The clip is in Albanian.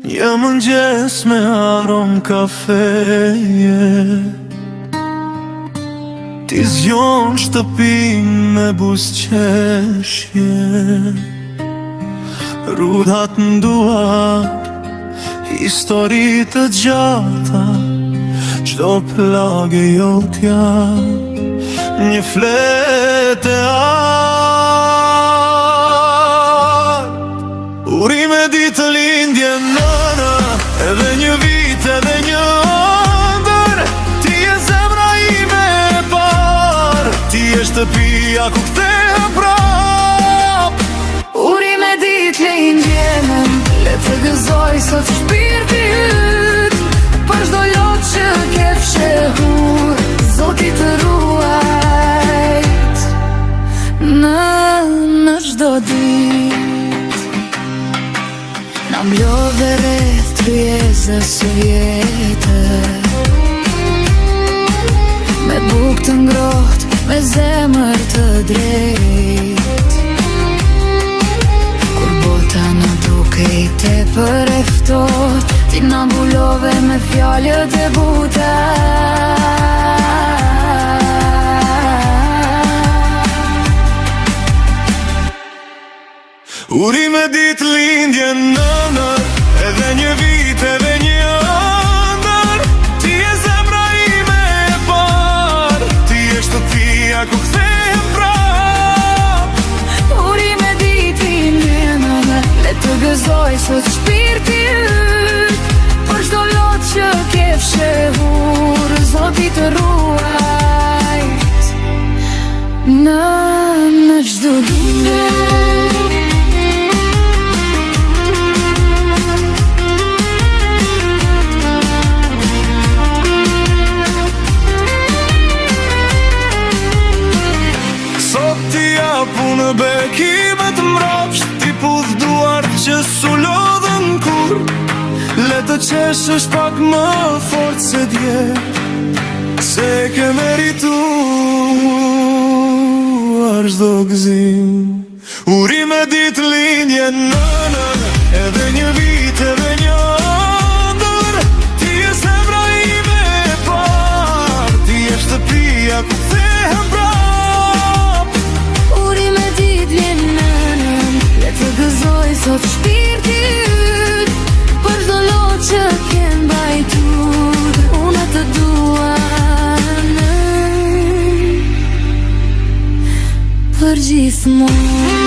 Një mëngjes me arom kafeje, ti zgjon shtëpin me buzëqeshje, rudat nduar, histori të gjata, çdo plagë jotja, një fletë e art. Urime ditë lindje nëna, edhe një vit edhe një ëndër, ti je zemra ime e par, ti je shtëpia ku kthehem prap. Urime ditë lindjenën, le të gëzoj sot shpirti yt, për çdo lot që ke fshehur, Zoti të ruajt në çdo ditë. Na mblodhe rreth tryeza sovjete, me bukë të ngrohtë, me zemër të drejtë. Kur bota na dukej tepër e ftohtë, ti na mbulove me fjalët e buta. Urime ditë lindje nënër, edhe një vit edhe një ëndër, ti je zemra ime e par, ti je shtëpia ku kthehem prap. Urime ditë lindje nënër, le të gëzoj sot shpirti yt, për çdo lot që ke fshehur, Zoti të ruajt në çdo ditë. Punë bekime të mrapsht, ti pudh duart që su lodhën kur, le të qeshësh pak më fort se dje, se ke merituar çdo gëzim. Urime ditë lindje nënën, edhe një vit edhe një ëndër, ti je zemra ime e par, ti je shtëpia ku kthehem prap. Sot shpirti yt, për çdo lot që ke mbajtur, unë të dua për gjithmonë.